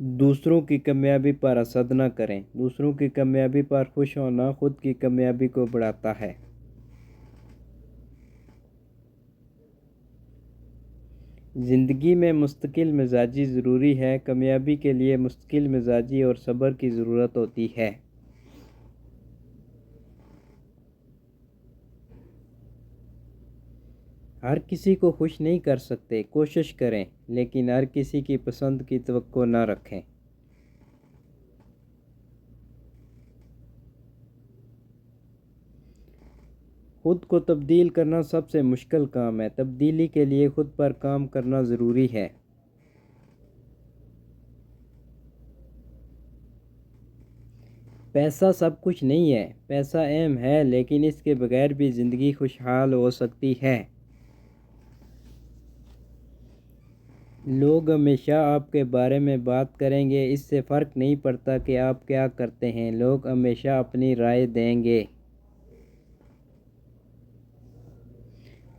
دوسروں کی کامیابی پر حسد نہ کریں، دوسروں کی کامیابی پر خوش ہونا خود کی کامیابی کو بڑھاتا ہے۔ زندگی میں مستقل مزاجی ضروری ہے، کامیابی کے لیے مستقل مزاجی اور صبر کی ضرورت ہوتی ہے۔ ہر کسی کو خوش نہیں کر سکتے، کوشش کریں، لیکن ہر کسی کی پسند کی توقع نہ رکھیں۔ خود کو تبدیل کرنا سب سے مشکل کام ہے، تبدیلی کے لیے خود پر کام کرنا ضروری ہے۔ پیسہ سب کچھ نہیں ہے، پیسہ اہم ہے، لیکن اس کے بغیر بھی زندگی خوشحال ہو سکتی ہے۔ لوگ ہمیشہ آپ کے بارے میں بات کریں گے، اس سے فرق نہیں پڑتا کہ آپ کیا کرتے ہیں، لوگ ہمیشہ اپنی رائے دیں گے۔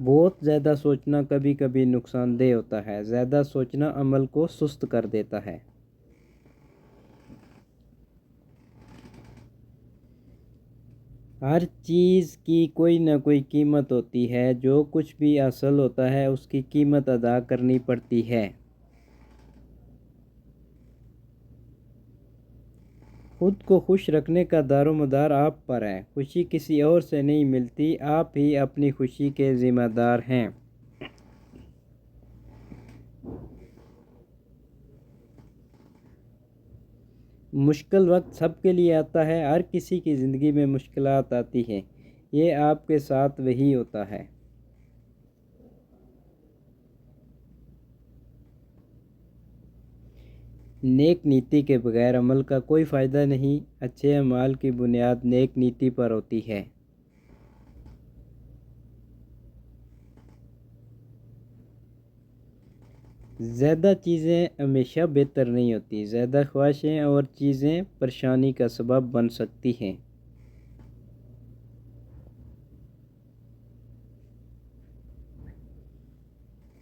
بہت زیادہ سوچنا کبھی کبھی نقصان دہ ہوتا ہے، زیادہ سوچنا عمل کو سست کر دیتا ہے۔ ہر چیز کی کوئی نہ کوئی قیمت ہوتی ہے، جو کچھ بھی حاصل ہوتا ہے اس کی قیمت ادا کرنی پڑتی ہے۔ خود کو خوش رکھنے کا دار و مدار آپ پر ہے، خوشی کسی اور سے نہیں ملتی، آپ ہی اپنی خوشی کے ذمہ دار ہیں۔ مشکل وقت سب کے لیے آتا ہے، ہر کسی کی زندگی میں مشکلات آتی ہیں، یہ آپ کے ساتھ وہی ہوتا ہے۔ نیک نیتی کے بغیر عمل کا کوئی فائدہ نہیں، اچھے اعمال کی بنیاد نیک نیتی پر ہوتی ہے۔ زیادہ چیزیں ہمیشہ بہتر نہیں ہوتی، زیادہ خواہشیں اور چیزیں پریشانی کا سبب بن سکتی ہیں۔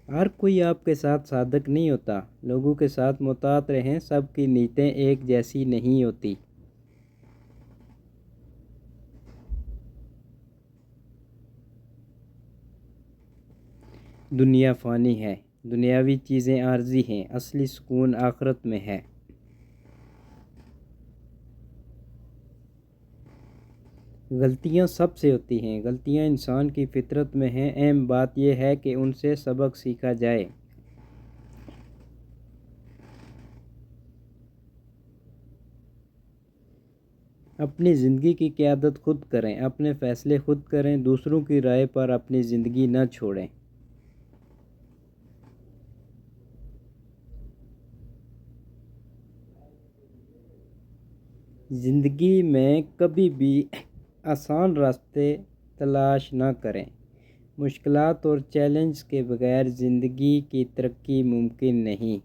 ہر کوئی آپ کے ساتھ صادق نہیں ہوتا، لوگوں کے ساتھ محتاط رہیں، سب کی نیتیں ایک جیسی نہیں ہوتی۔ دنیا فانی ہے، دنیاوی چیزیں عارضی ہیں، اصلی سکون آخرت میں ہے۔ غلطیاں سب سے ہوتی ہیں، غلطیاں انسان کی فطرت میں ہیں، اہم بات یہ ہے کہ ان سے سبق سیکھا جائے۔ اپنی زندگی کی قیادت خود کریں، اپنے فیصلے خود کریں، دوسروں کی رائے پر اپنی زندگی نہ چھوڑیں۔ زندگی میں کبھی بھی آسان راستے تلاش نہ کریں، مشکلات اور چیلنج کے بغیر زندگی کی ترقی ممکن نہیں۔